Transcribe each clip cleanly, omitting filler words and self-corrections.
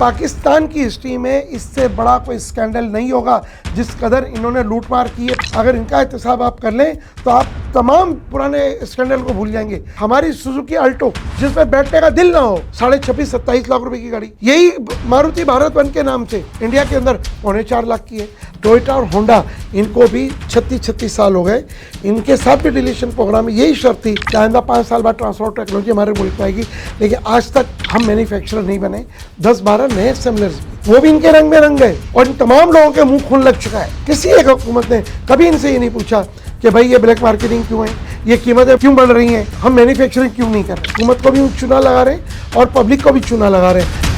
पाकिस्तान की हिस्ट्री में इससे बड़ा कोई स्कैंडल नहीं होगा जिस कदर इन्होंने लूटमार की है। अगर इनका एहतसाब आप कर लें तो आप तमाम पुराने स्कैंडल को भूल जाएंगे। हमारी सुजुकी अल्टो जिसमें बैठने का दिल ना हो, 26-27 लाख रुपए की गाड़ी, यही मारुति भारत वन के नाम से इंडिया के अंदर 4.25 लाख की है। टोयोटा और होंडा, इनको भी 36 साल हो गए। इनके साथ भी डिलीशन प्रोग्राम में यही शर्त थी कि आइंदा 5 साल बाद ट्रांसपोर्ट टेक्नोलॉजी हमारे मुल्क में आएगी, लेकिन आज तक हम मैन्युफैक्चरर नहीं बने। 10-12 नए असेंबलर्स, वो भी इनके रंग में रंग गए और इन तमाम लोगों के मुंह खून लग चुका है। किसी एक हुकूमत ने कभी इनसे ये नहीं पूछा कि भाई ये ब्लैक मार्केटिंग क्यों है, ये कीमतें क्यों बढ़ रही हैं, हम मैन्युफैक्चरिंग क्यों नहीं कर रहे। हुकूमत को भी चूना लगा रहे हैं और पब्लिक को भी चूना लगा रहे हैं।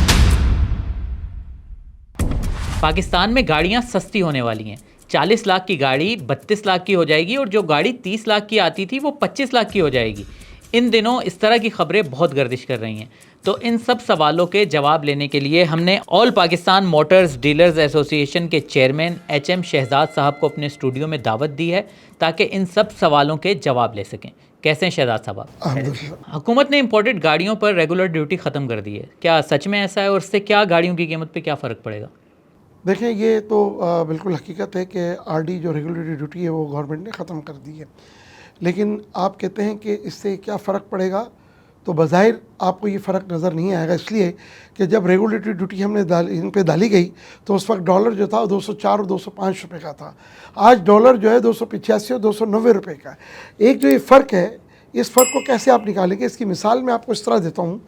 पाकिस्तान में गाड़ियां सस्ती होने वाली हैं। 40 लाख की गाड़ी 32 लाख की हो जाएगी और जो गाड़ी 30 लाख की आती थी वो 25 लाख की हो जाएगी। इन दिनों इस तरह की खबरें बहुत गर्दिश कर रही हैं। तो इन सब सवालों के जवाब लेने के लिए हमने all Pakistan Motors dealers association के चेयरमैन HM शहजाद साहब को अपने स्टूडियो में दावत दी है ताकि इन सब सवालों के जवाब ले सकें। कैसे हैं शहजाद साहब? हुकूमत ने इंपोर्टेड गाड़ियों पर रेगुलर ड्यूटी ख़त्म कर दी है, क्या सच में ऐसा है और इससे क्या गाड़ियों की कीमत पर क्या फ़र्क पड़ेगा? देखें, ये तो बिल्कुल हकीकत है कि आरडी जो रेगुलेटरी ड्यूटी है वो गवर्नमेंट ने ख़त्म कर दी है, लेकिन आप कहते हैं कि इससे क्या फ़र्क पड़ेगा, तो बज़ाहिर आपको ये फ़र्क नज़र नहीं आएगा। इसलिए कि जब रेगुलेटरी ड्यूटी हमने इन पे डाली गई तो उस वक्त डॉलर जो था वो 204 और 205 रुपये का था। आज डॉलर जो है 285 और 290 रुपये का है। एक जो ये फ़र्क है, इस फ़र्क को कैसे आप निकालेंगे, इसकी मिसाल मैं आपको इस तरह देता हूँ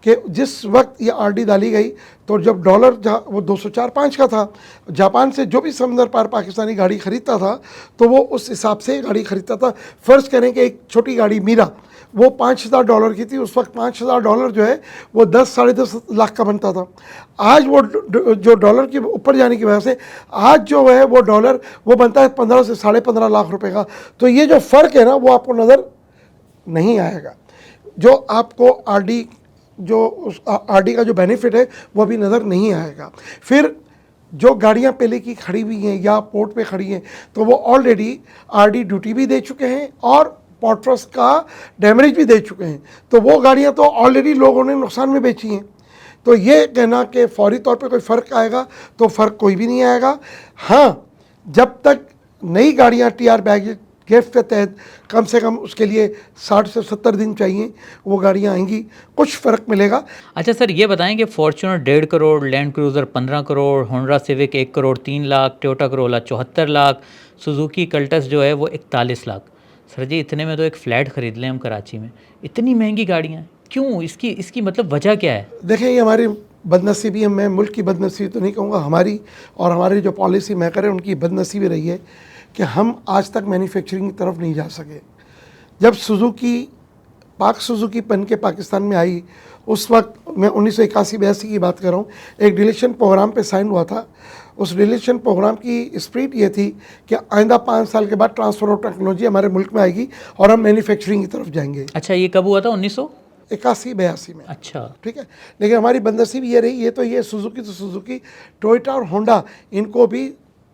कि जिस वक्त ये आरडी डाली गई तो जब डॉलर वो 204-5 का था, जापान से जो भी समंदर पार पाकिस्तानी गाड़ी ख़रीदता था तो वो उस हिसाब से गाड़ी ख़रीदता था। फ़र्ज़ करें कि एक छोटी गाड़ी मीरा वो $5,000 की थी। उस वक्त $5,000 जो है वो 10-10.5 लाख का बनता था। आज वो जो डॉलर के ऊपर जाने की वजह से आज जो है वो डॉलर वो बनता है 15 से 15.5 लाख रुपए का। तो ये जो फ़र्क है ना वो आपको नज़र नहीं आएगा। जो आपको आरडी का जो बेनिफिट है वो अभी नज़र नहीं आएगा। फिर जो गाड़ियां पहले की खड़ी हुई हैं या पोर्ट पे खड़ी हैं तो वो ऑलरेडी आरडी ड्यूटी भी दे चुके हैं और पोर्ट ट्रस्ट का डैमेज भी दे चुके हैं, तो वो गाड़ियां तो ऑलरेडी लोगों ने नुकसान में बेची हैं। तो ये कहना कि फौरी तौर पे कोई फ़र्क आएगा तो फ़र्क कोई भी नहीं आएगा। हाँ, जब तक नई गाड़ियां TR बैग गिफ्ट के तहत कम से कम उसके लिए 60 से 70 दिन चाहिए, वो गाड़ियाँ आएंगी, कुछ फ़र्क मिलेगा। अच्छा सर, ये बताएं कि Fortuner 1.5 crore, land cruiser 15 crore, Honda civic 1 crore 3 lakh, Toyota Corolla 74 lakh, Suzuki Cultus जो है वो 41 लाख। सर जी, इतने में तो एक फ़्लैट ख़रीद लें हम कराची में। इतनी महंगी गाड़ियाँ क्यों? इसकी मतलब वजह क्या है? देखें, ये हमारी बदनसीबी है। मैं मुल्क की बदनसीबी तो नहीं कहूँगा, हमारी और हमारी जो पॉलिसी मेकर है उनकी बदनसीबी रही है कि हम आज तक मैन्युफैक्चरिंग की तरफ नहीं जा सके। जब सुजुकी सुजुकी बन के पाकिस्तान में आई, उस वक्त मैं 1981-82 की बात कर रहा हूँ, एक डिलीशन प्रोग्राम पे साइन हुआ था। उस डिलीशन प्रोग्राम की स्पिरिट ये थी कि आइंदा 5 साल के बाद ट्रांसफ़र ऑफ टेक्नोलॉजी हमारे मुल्क में आएगी और हम मैन्युफैक्चरिंग की तरफ जाएंगे। अच्छा, ये कब हुआ था? 1981-82 में। अच्छा, ठीक है। लेकिन हमारी बदनसीबी ये रही, ये सुजुकी टोयोटा और होंडा, इनको भी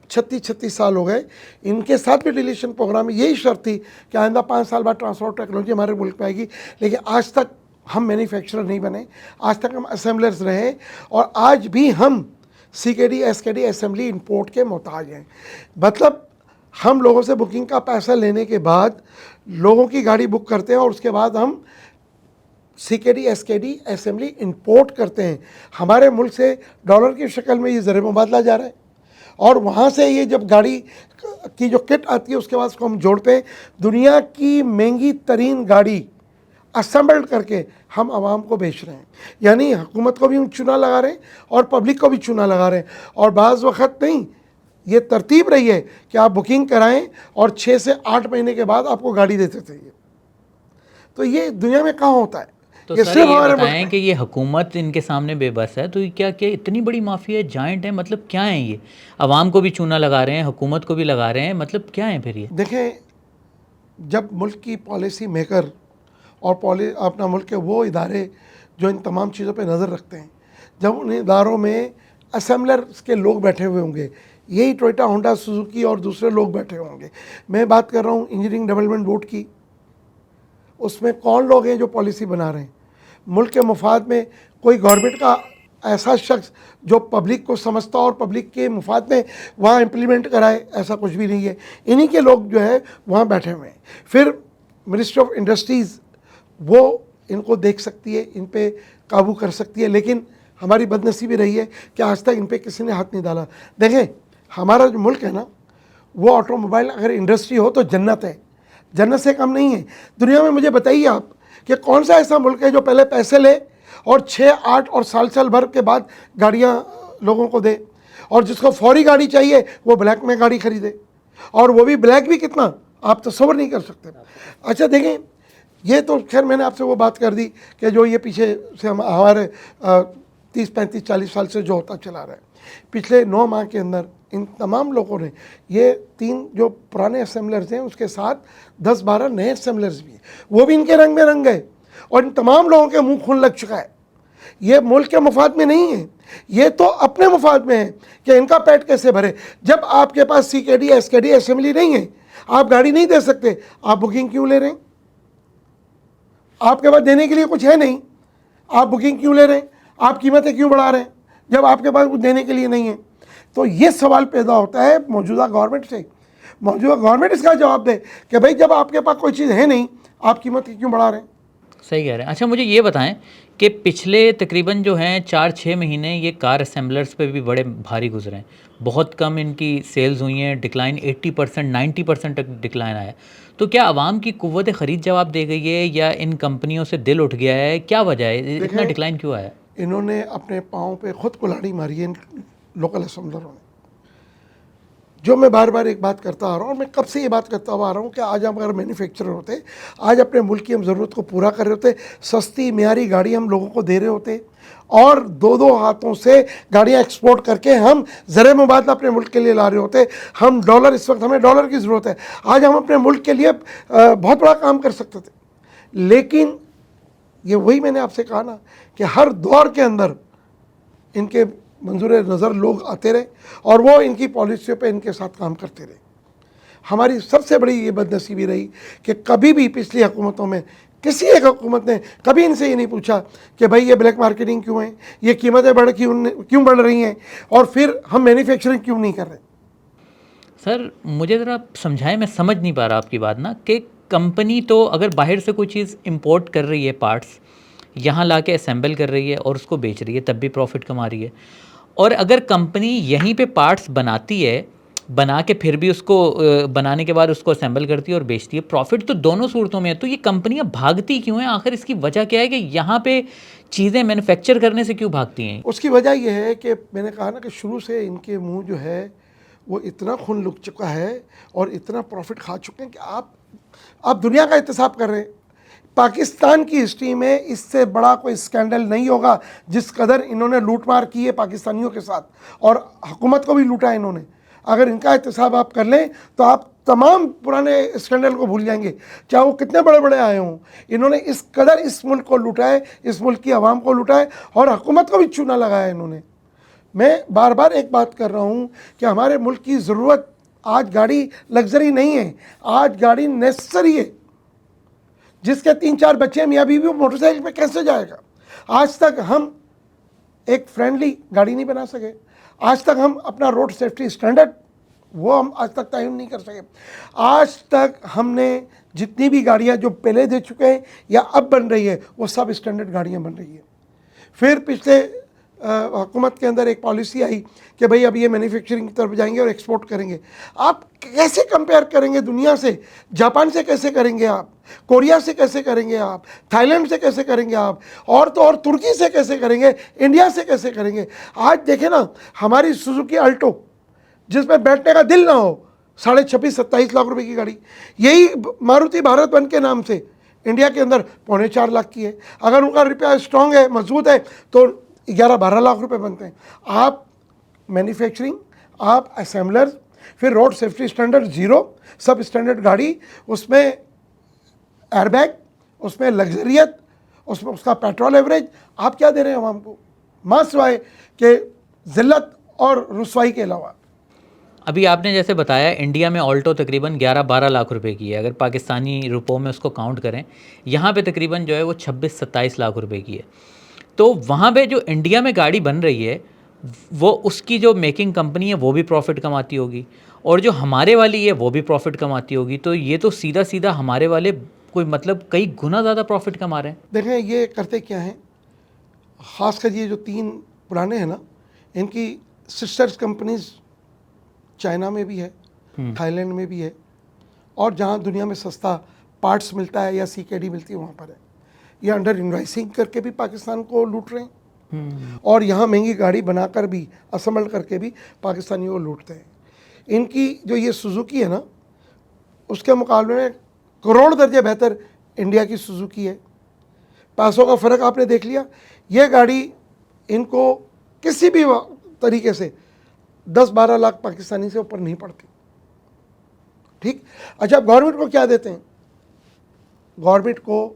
36 साल हो गए। इनके साथ भी डिलीशन प्रोग्राम में यही शर्त थी कि आइंदा 5 साल बाद ट्रांसपोर्ट टेक्नोलॉजी हमारे मुल्क में आएगी, लेकिन आज तक हम मैन्युफैक्चरर नहीं बने, आज तक हम असेंबलर्स रहे और आज भी हम CKD SKD असेंबली इंपोर्ट के मोहताज हैं। मतलब हम लोगों से बुकिंग का पैसा लेने के बाद लोगों की गाड़ी बुक करते हैं और उसके बाद हम CKD SKD असेंबली इंपोर्ट करते हैं। हमारे मुल्क से डॉलर की शक्ल में ये ज़र मुबादला जा रहा है और वहाँ से ये जब गाड़ी की जो किट आती है उसके बाद उसको हम जोड़ते हैं। दुनिया की महंगी तरीन गाड़ी असेंबल्ड करके हम आवाम को बेच रहे हैं। यानी हुकूमत को भी हम चूना लगा रहे हैं और पब्लिक को भी चूना लगा रहे हैं। और बाज़ वक़्त नहीं, ये तरतीब रही है कि आप बुकिंग कराएं और 6 से 8 महीने के बाद आपको गाड़ी देते थे। तो ये दुनिया में कहाँ होता है? तो सर ये बताएं कि ये हुकूमत इनके सामने बेबस है, तो ये क्या इतनी बड़ी माफिया है, जाइंट है, मतलब क्या है ये? आवाम को भी चूना लगा रहे हैं, हुकूमत को भी लगा रहे हैं, मतलब क्या है फिर ये? देखें, जब मुल्क की पॉलिसी मेकर और अपना मुल्क के वो इदारे जो इन तमाम चीज़ों पे नज़र रखते हैं, जब उन इदारों में असेंबलर्स के लोग बैठे हुए होंगे, यही टोयोटा होंडा सुजुकी और दूसरे लोग बैठे होंगे। मैं बात कर रहा हूँ इंजीनियरिंग डेवलपमेंट बोर्ड की, उसमें कौन लोग हैं जो पॉलिसी बना रहे हैं? मुल्क के मुफाद में कोई गवर्नमेंट का ऐसा शख्स जो पब्लिक को समझता और पब्लिक के मुफाद में वहाँ इम्प्लीमेंट कराए, ऐसा कुछ भी नहीं है। इन्हीं के लोग जो है वहाँ बैठे हुए हैं। फिर मिनिस्ट्री ऑफ इंडस्ट्रीज़ वो इनको देख सकती है, इन पे काबू कर सकती है, लेकिन हमारी बदनसीबी रही है कि आज तक इन पे किसी ने हाथ नहीं डाला। देखें, हमारा जो मुल्क है ना, वो ऑटोमोबाइल अगर इंडस्ट्री हो तो जन्नत है, जन्नत से कम नहीं है दुनिया में। मुझे बताइए आप कि कौन सा ऐसा मुल्क है जो पहले पैसे ले और 6-8 और साल भर के बाद गाड़ियाँ लोगों को दे, और जिसको फौरी गाड़ी चाहिए वो ब्लैक में गाड़ी खरीदे, और वो भी ब्लैक भी कितना आप तस्वर नहीं कर सकते। अच्छा देखें, ये तो खैर मैंने आपसे वो बात कर दी कि जो ये पीछे से हमारे 30-35-40 साल से जो होता चला रहा है, पिछले 9 माह के अंदर इन तमाम लोगों ने, ये 3 जो पुराने असेंबलर्स हैं उसके साथ 10-12 नए असेंबलर्स भी हैं, वो भी इनके रंग में रंग गए, और इन तमाम लोगों के मुंह खून लग चुका है। ये मुल्क के मुफाद में नहीं है, ये तो अपने मुफाद में है कि इनका पेट कैसे भरे। जब आपके पास CKD SKD असेंबली नहीं है, आप गाड़ी नहीं दे सकते, आप बुकिंग क्यों ले रहे हैं? आपके पास देने के लिए कुछ है नहीं, आप बुकिंग क्यों ले रहे हैं? आप कीमतें क्यों बढ़ा रहे हैं जब आपके पास कुछ देने के लिए नहीं है? तो ये सवाल पैदा होता है मौजूदा गवर्नमेंट से। मौजूदा गवर्नमेंट इसका जवाब दे कि भाई जब आपके पास कोई चीज़ है नहीं, आप कीमत क्यों बढ़ा रहे हैं? सही कह रहे हैं। अच्छा, मुझे ये बताएं कि पिछले तकरीबन जो हैं 4-6 महीने ये कार असेंबलर्स पे भी बड़े भारी गुजरे हैं। बहुत कम इनकी सेल्स हुई हैं, डिक्लाइन 80% 90% तक डिक्लाइन आया। तो क्या आवाम की कुव्वत ख़रीद जवाब दे गई है, या इन कंपनियों से दिल उठ गया है? क्या वजह है, इतना डिक्लाइन क्यों आया? इन्होंने अपने पाँव पे खुद कुल्हाड़ी मारी है इन लोकल असेंबलरों ने। जो मैं बार बार एक बात करता आ रहा हूँ, और मैं कब से ये बात करता हुआ आ रहा हूँ कि आज हम अगर मैन्युफैक्चरर होते, आज अपने मुल्क की हम ज़रूरत को पूरा कर रहे होते, सस्ती मियारी गाड़ी हम लोगों को दे रहे होते, और 2-2 हाथों से गाड़ियाँ एक्सपोर्ट करके हम ज़र मुबादला अपने मुल्क के लिए ला रहे होते। हम डॉलर, इस वक्त हमें डॉलर की ज़रूरत है, आज हम अपने मुल्क के लिए बहुत बड़ा काम कर सकते थे। लेकिन ये वही मैंने आपसे कहा ना कि हर दौर के अंदर इनके मंजूर नज़र लोग आते रहे और वो इनकी पॉलिसियों पे इनके साथ काम करते रहे। हमारी सबसे बड़ी ये बदनसीबी रही कि कभी भी पिछली हुकूमतों में किसी एक हुकूमत ने कभी इनसे ये नहीं पूछा कि भाई ये ब्लैक मार्केटिंग क्यों है, ये कीमतें क्यों बढ़ रही हैं, और फिर हम मैन्युफैक्चरिंग क्यों नहीं कर रहे। सर मुझे ज़रा समझाएं, मैं समझ नहीं पा रहा आपकी बात ना, कि कंपनी तो अगर बाहर से कोई चीज़ इंपोर्ट कर रही है, पार्ट्स यहाँ ला के असेंबल कर रही है और उसको बेच रही है, तब भी प्रॉफिट कमा रही है। और अगर कंपनी यहीं पे पार्ट्स बनाती है, बना के फिर भी उसको बनाने के बाद उसको असेंबल करती है और बेचती है, प्रॉफिट तो दोनों सूरतों में है। तो ये कंपनियां भागती क्यों हैं? आखिर इसकी वजह क्या है कि यहाँ पे चीज़ें मैन्युफैक्चर करने से क्यों भागती हैं? उसकी वजह यह है कि मैंने कहा ना कि शुरू से इनके मुंह जो है वो इतना खून लुक चुका है और इतना प्रॉफिट खा चुके हैं कि आप दुनिया का एहतसाब कर रहे हैं। पाकिस्तान की हिस्ट्री में इससे बड़ा कोई स्कैंडल नहीं होगा जिस कदर इन्होंने लूटमार की है पाकिस्तानियों के साथ, और हुकूमत को भी लूटा है इन्होंने। अगर इनका एहतसाब आप कर लें तो आप तमाम पुराने स्कैंडल को भूल जाएंगे, चाहे वो कितने बड़े बड़े आए हों। इन्होंने इस कदर इस मुल्क को लूटा है, इस मुल्क की आवाम को लूटा है, और हुकूमत को भी चूना लगाया है इन्होंने। मैं बार बार एक बात कर रहा हूँ कि हमारे मुल्क की ज़रूरत आज गाड़ी लग्जरी नहीं है, आज गाड़ी नेसेसरी है। जिसके 3-4 बच्चे मियाँ बीवी, वो मोटरसाइकिल पे कैसे जाएगा? आज तक हम एक फ्रेंडली गाड़ी नहीं बना सके, आज तक हम अपना रोड सेफ्टी स्टैंडर्ड वो हम आज तक तय नहीं कर सके। आज तक हमने जितनी भी गाड़ियाँ जो पहले दे चुके हैं या अब बन रही है, वो सब स्टैंडर्ड गाड़ियाँ बन रही है। फिर पिछले हुकूमत के अंदर एक पॉलिसी आई कि भाई अब ये मैन्युफैक्चरिंग की तरफ जाएंगे और एक्सपोर्ट करेंगे। आप कैसे कंपेयर करेंगे दुनिया से? जापान से कैसे करेंगे आप? कोरिया से कैसे करेंगे आप? थाईलैंड से कैसे करेंगे आप? और तो और तुर्की से कैसे करेंगे? इंडिया से कैसे करेंगे? आज देखें ना, हमारी सुजुकी अल्टो जिसमें बैठने का दिल ना हो, 26-27 लाख रुपए की गाड़ी, यही मारुति भारत वन के नाम से इंडिया के अंदर 4.25 लाख की है। अगर उनका रुपया स्ट्रॉन्ग है, मजबूत है, तो 11-12 लाख रुपए बनते हैं। आप मैन्युफैक्चरिंग, आप असेंबलर्स, फिर रोड सेफ्टी स्टैंडर्ड 0, सब स्टैंडर्ड गाड़ी, उसमें एयरबैग, उसमें लग्जरियत, उसमें उसका पेट्रोल एवरेज, आप क्या दे रहे हैं आवाम को? मां सिवाय के ज़िल्लत और रुसवाई के अलावा। अभी आपने जैसे बताया इंडिया में ऑल्टो तकरीबन 11-12 लाख रुपए की है, अगर पाकिस्तानी रुपयों में उसको काउंट करें, यहाँ पे तकरीबन जो है वो 26-27 लाख रुपए की है। तो वहाँ पे जो इंडिया में गाड़ी बन रही है वो उसकी जो मेकिंग कंपनी है वो भी प्रॉफिट कमाती होगी, और जो हमारे वाली है वो भी प्रॉफिट कमाती होगी। तो ये तो सीधा सीधा हमारे वाले कोई मतलब कई गुना ज़्यादा प्रॉफिट कमा रहे हैं। देखें ये करते क्या हैं, ख़ासकर ये जो 3 पुराने हैं ना, इनकी सिस्टर्स कंपनीज चाइना में भी है, थाईलैंड में भी है, और जहाँ दुनिया में सस्ता पार्ट्स मिलता है या सीकेडी मिलती है वहाँ पर है। ये अंडर इन्वाइसिंग करके भी पाकिस्तान को लूट रहे हैं, और यहाँ महंगी गाड़ी बनाकर भी, असेंबल करके भी पाकिस्तानियों को लूटते हैं। इनकी जो ये सुजुकी है ना, उसके मुकाबले में करोड़ दर्जे बेहतर इंडिया की सुजुकी है। पैसों का फ़र्क आपने देख लिया। ये गाड़ी इनको किसी भी तरीके से 10-12 लाख पाकिस्तानी से ऊपर नहीं पड़ती। ठीक। अच्छा, गवर्नमेंट को क्या देते हैं? गवर्नमेंट को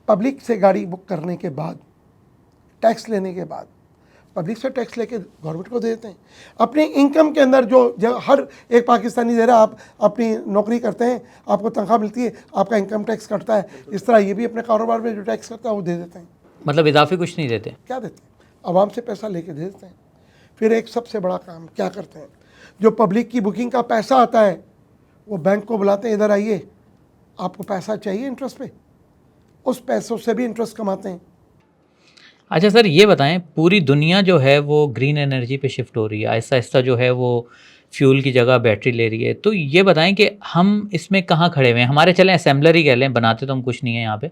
पब्लिक से गाड़ी बुक करने के बाद, टैक्स लेने के बाद, पब्लिक से टैक्स लेके गवर्नमेंट को दे देते हैं। अपनी इनकम के अंदर जो हर एक पाकिस्तानी दे रहा है, आप अपनी नौकरी करते हैं, आपको तनख्वाह मिलती है, आपका इनकम टैक्स कटता है, इस तरह ये भी अपने कारोबार में जो टैक्स करता है वो दे देते हैं। मतलब इजाफी कुछ नहीं देते? क्या देते हैं? आवाम से पैसा लेके दे देते हैं। फिर एक सबसे बड़ा काम क्या करते हैं, जो पब्लिक की बुकिंग का पैसा आता है वो बैंक को बुलाते हैं, इधर आइए, आपको पैसा चाहिए इंटरेस्ट पे, उस पैसों से भी इंटरेस्ट कमाते हैं। अच्छा सर, ये बताएं, पूरी दुनिया जो है वो ग्रीन एनर्जी पे शिफ्ट हो रही है, आहिस्ता आहिस्ता जो है वो फ्यूल की जगह बैटरी ले रही है। तो ये बताएं कि हम इसमें कहाँ खड़े हुए हैं? हमारे चलें असेंबलर ही कह लें, बनाते तो हम कुछ नहीं है यहाँ पे,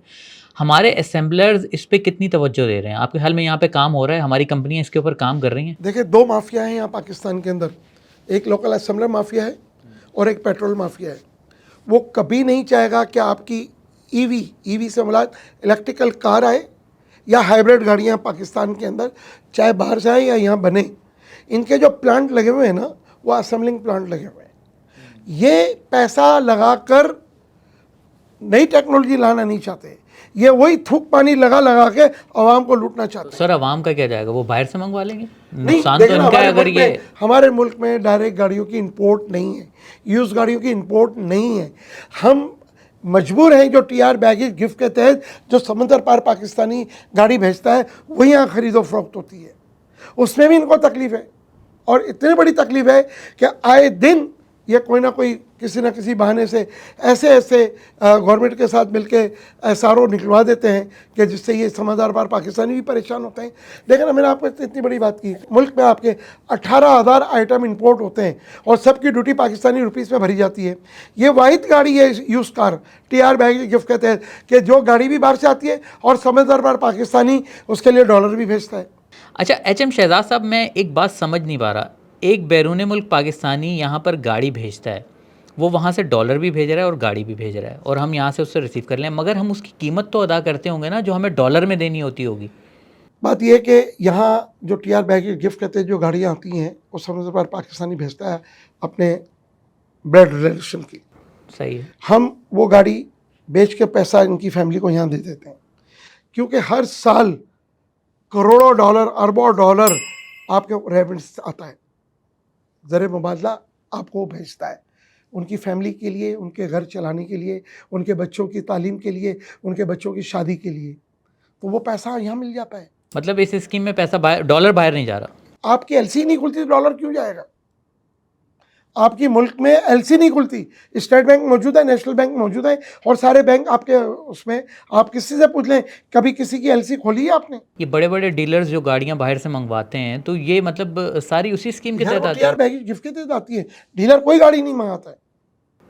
हमारे असेंबलर्स इस पे कितनी तवज्जो दे रहे हैं? आपके ख्याल में यहाँ पे काम हो रहा है? हमारी कंपनियाँ इसके ऊपर काम कर रही हैं? देखिए, 2 माफिया हैं यहाँ पाकिस्तान के अंदर, एक लोकल असेंबलर माफिया है और एक पेट्रोल माफिया है। वो कभी नहीं चाहेगा कि आपकी ईवी से मुराद इलेक्ट्रिकल कार आए या हाइब्रिड गाड़ियाँ पाकिस्तान के अंदर, चाहे बाहर से आए या यहाँ बने। इनके जो प्लांट लगे हुए हैं ना, वो असेंबलिंग प्लांट लगे हुए हैं। ये पैसा लगाकर नई टेक्नोलॉजी लाना नहीं चाहते, ये वही थूक पानी लगा के आवाम को लूटना चाहते हैं। सर आवाम का क्या जाएगा? वो बाहर से मंगवा लेंगे, नहीं, नुकसान तो इनका है। अगर ये हमारे मुल्क में डायरेक्ट गाड़ियों की इंपोर्ट नहीं है, यूज गाड़ियों की इंपोर्ट नहीं है। हम मजबूर हैं, जो टीआर बैगेज गिफ्ट के तहत जो समंदर पार पाकिस्तानी गाड़ी भेजता है वही यहाँ खरीदो फरोख्त होती है, उसमें भी इनको तकलीफ है। और इतनी बड़ी तकलीफ है कि आए दिन ये कोई ना कोई किसी न किसी बहाने से ऐसे गवर्नमेंट के साथ मिलके एसआरओ निकलवा देते हैं कि जिससे ये समझदार बार पाकिस्तानी भी परेशान होते हैं। लेकिन मैंने आपको इतनी बड़ी बात की, मुल्क में आपके 18,000 आइटम इंपोर्ट होते हैं और सबकी ड्यूटी पाकिस्तानी रुपीस में भरी जाती है। ये वाहिद गाड़ी है use car TR baggage gift के तहत कि जो गाड़ी भी बाहर से आती है और समझदार बार पाकिस्तानी उसके लिए डॉलर भी भेजता है। अच्छा एचएम शहजाद साहब, मैं एक बात समझ नहीं पा रहा, एक बैरून मुल्क पाकिस्तानी यहाँ पर गाड़ी भेजता है, वो वहाँ से डॉलर भी भेज रहा है और गाड़ी भी भेज रहा है, और हम यहाँ से उससे रिसीव कर लें, मगर हम उसकी कीमत तो अदा करते होंगे ना जो हमें डॉलर में देनी होती होगी। बात यह है कि यहाँ जो टीआर बैगेज गिफ्ट कहते हैं, जो गाड़ियाँ आती हैं वो समझदार बार पाकिस्तानी भेजता है अपने ब्लड रिलेशन की। सही है। हम वो गाड़ी बेच के पैसा इनकी फैमिली को यहाँ दे देते हैं, क्योंकि हर साल करोड़ों डॉलर, अरबों डॉलर आपके रेमिटेंस आता है, ज़र मुबादला आपको भेजता है उनकी फैमिली के लिए, उनके घर चलाने के लिए, उनके बच्चों की तालीम के लिए, उनके बच्चों की शादी के लिए, तो वो पैसा यहाँ मिल जाता है। मतलब इस स्कीम में पैसा बाहर, डॉलर बाहर नहीं जा रहा। आपकी एलसी नहीं खुलती तो डॉलर क्यों जाएगा? आपकी मुल्क में एलसी नहीं खुलती, स्टेट बैंक मौजूद है, नेशनल बैंक मौजूद है, और सारे बैंक आपके उसमें, आप किसी से पूछ लें कभी किसी की एलसी खोली है आपने? ये बड़े बड़े डीलर्स जो गाड़ियाँ बाहर से मंगवाते हैं, तो ये मतलब सारी उसी स्कीम के तहत आती है? यार बैगेज गिफ्ट के तहत आती है, डीलर कोई गाड़ी नहीं मंगाता है।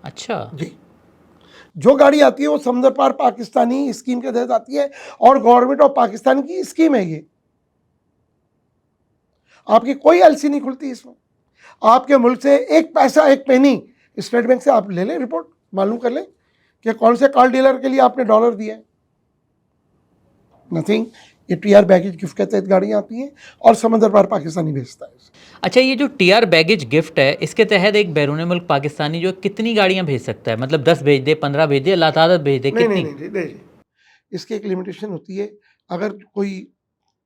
अच्छा जी, जो गाड़ी आती है वो समंदर पार पाकिस्तानी स्कीम के तहत आती है, और गवर्नमेंट ऑफ पाकिस्तान की स्कीम है ये। आपकी कोई एलसी नहीं खुलती इसमें। आपके मुल्क से एक पैसा, एक पेनी स्टेट बैंक से आप ले लें, रिपोर्ट मालूम कर लें कि कौन से कार डीलर के लिए आपने डॉलर दिया है। नथिंग। ये टीआर बैगेज गिफ्ट के तहत गाड़ियाँ आती हैं और समंदर पार पाकिस्तानी भेजता है। अच्छा, ये जो टीआर बैगेज गिफ्ट है, इसके तहत एक बैरून मुल्क पाकिस्तानी जो कितनी गाड़ियाँ भेज सकता है? मतलब 10 भेज दे, 15 भेज दे, लातादाद भेज दे, कितनी? नहीं, इसकी एक लिमिटेशन होती है। अगर कोई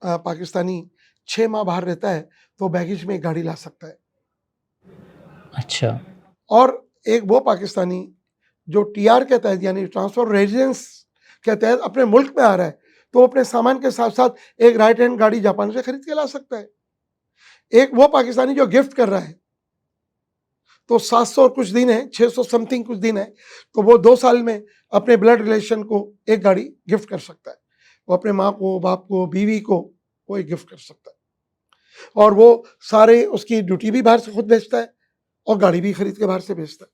पाकिस्तानी 6 माह बाहर रहता है तो बैगेज में एक गाड़ी ला सकता है। अच्छा। और एक वो पाकिस्तानी जो टीआर के तहत यानी ट्रांसफर रेजिडेंस के तहत अपने मुल्क में आ रहा है तो अपने सामान के साथ साथ एक राइट हैंड गाड़ी जापान से खरीद के ला सकता है। एक वो पाकिस्तानी जो गिफ्ट कर रहा है, तो 700 और कुछ दिन है, 600 समथिंग कुछ दिन है, तो वो 2 साल में अपने ब्लड रिलेशन को एक गाड़ी गिफ्ट कर सकता है। वो अपने माँ को, बाप को, बीवी को वो एक गिफ्ट कर सकता है, और वो सारे उसकी ड्यूटी भी बाहर से खुद भेजता है और गाड़ी भी खरीद के बाहर से भेजता है।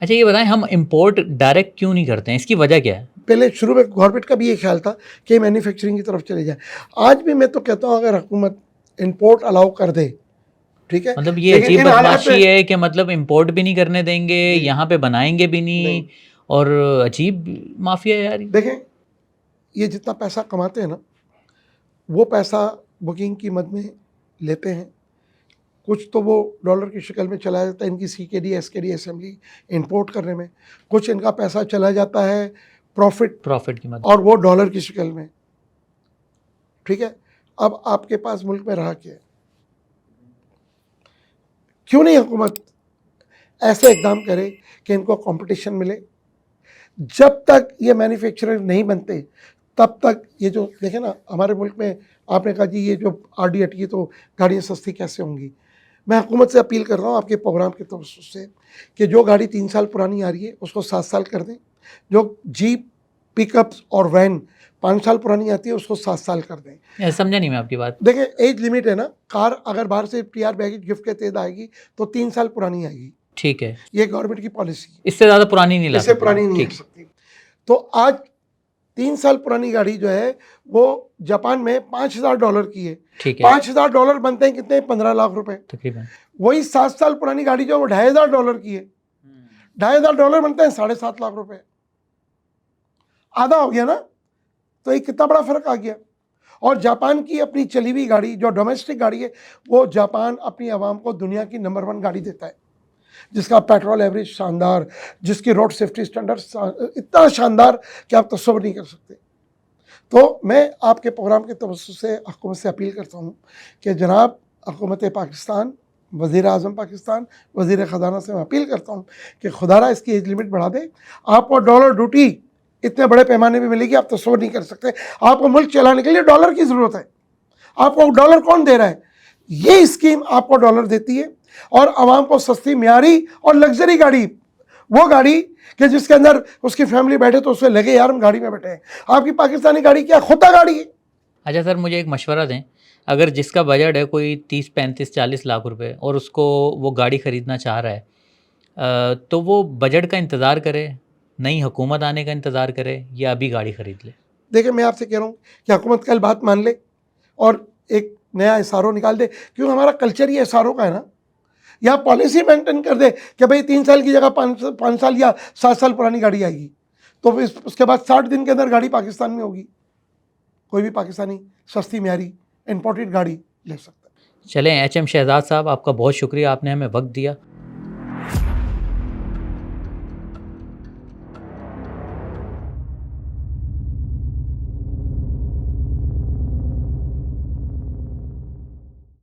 अच्छा ये बताएं, हम इंपोर्ट डायरेक्ट क्यों नहीं करते हैं, इसकी वजह क्या है? पहले शुरू में गवर्नमेंट का भी ये ख्याल था कि मैन्युफैक्चरिंग की तरफ चले जाए। आज भी मैं तो कहता हूँ अगर हुकूमत इंपोर्ट अलाउ कर दे, ठीक है, मतलब ये लेकिन अजीब इन हालात बदमाशी है कि मतलब इंपोर्ट भी नहीं करने देंगे, यहाँ पे बनाएंगे भी नहीं, और अजीब माफिया है यार ये। देखें, ये जितना पैसा कमाते हैं ना, वो पैसा बुकिंग की मद में लेते हैं, कुछ तो वो डॉलर की शक्ल में चला जाता है इनकी CKD SKD असेंबली इंपोर्ट करने में, कुछ इनका पैसा चला जाता है प्रॉफिट की मदद। और वो डॉलर की शक्ल में, ठीक है। अब आपके पास मुल्क में रहा क्या है? क्यों नहीं हुकूमत ऐसे इकदाम करे कि इनको कंपटीशन मिले? जब तक ये मैन्युफैक्चरर नहीं बनते तब तक ये जो देखें ना हमारे मुल्क में, आपने कहा जी ये जो RD हटी है तो गाड़ियाँ सस्ती कैसे होंगी। मैं हुकूमत से अपील कर रहा हूँ आपके प्रोग्राम के तवज्जुह से कि जो गाड़ी 3 साल पुरानी आ रही है उसको 7 साल कर दें, जो जीप, पिकअप्स और वैन 5 साल पुरानी आती है उसको 7 साल कर दें। समझा नहीं मैं आपकी बात। देखें, एज लिमिट है ना, कार अगर बाहर से TR बैगेज गिफ्ट के तहत आएगी तो 3 साल पुरानी आएगी, ठीक है, ये गवर्नमेंट की पॉलिसी है, इससे ज़्यादा पुरानी नहीं ला इससे सकते। पुरानी नहीं ठीक हो है। सकती। तो आज 3 साल पुरानी गाड़ी जो है वो जापान में $5,000 की है। ठीक है, $5,000 बनते हैं कितने? 15 लाख रुपए। तकरीबन। वही 7 साल पुरानी गाड़ी जो है वो $2,500 की है, $2,500 बनते हैं 7.5 लाख रुपए। आधा हो गया ना, तो ये कितना बड़ा फर्क आ गया। और जापान की अपनी चली हुई गाड़ी जो डोमेस्टिक गाड़ी है, वो जापान अपनी आवाम को दुनिया की नंबर 1 गाड़ी देता है, जिसका पेट्रोल एवरेज शानदार, जिसकी रोड सेफ्टी स्टैंडर्ड इतना शानदार कि आप तस्वर नहीं कर सकते। तो मैं आपके प्रोग्राम के तवज्जुह से हुकूमत से अपील करता हूँ कि जनाब हुकूमत पाकिस्तान, वज़ीर आज़म पाकिस्तान, वज़ीर ख़जाना से मैं अपील करता हूँ कि खुदारा इसकी एज लिमिट बढ़ा दे। आपको डॉलर ड्यूटी इतने बड़े पैमाने पर मिलेगी आप तस्वर नहीं कर सकते। आपको मुल्क चलाने के लिए डॉलर की ज़रूरत है, आपको डॉलर कौन दे रहा है? ये स्कीम आपको डॉलर देती है और आवाम को सस्ती, म्यारी और लग्जरी गाड़ी, वो गाड़ी कि जिसके अंदर उसकी फैमिली बैठे तो उसे लगे यार हम गाड़ी में बैठे हैं। आपकी पाकिस्तानी गाड़ी क्या खुदा गाड़ी है? अच्छा सर, मुझे एक मशवरा दें, अगर जिसका बजट है कोई 30, 35, 40 लाख रुपए और उसको वो गाड़ी ख़रीदना चाह रहा है, तो वो बजट का इंतज़ार करे, नई हुकूमत आने का इंतज़ार करे, या अभी गाड़ी ख़रीद ले? देखिए, मैं आपसे कह रहा हूँ कि हुकूमत कल बात मान ले और एक नया SRO निकाल दे, क्योंकि हमारा कल्चर ही SRO का है ना। या पॉलिसी मेंटेन कर दे कि भाई 3 साल की जगह 5 साल या 7 साल पुरानी गाड़ी आएगी, तो फिर उसके बाद 60 दिन के अंदर गाड़ी पाकिस्तान में होगी, कोई भी पाकिस्तानी सस्ती म्यारी इंपोर्टेड गाड़ी ले सकता है। चलें, HM शहजाद साहब, आपका बहुत शुक्रिया, आपने हमें वक्त दिया।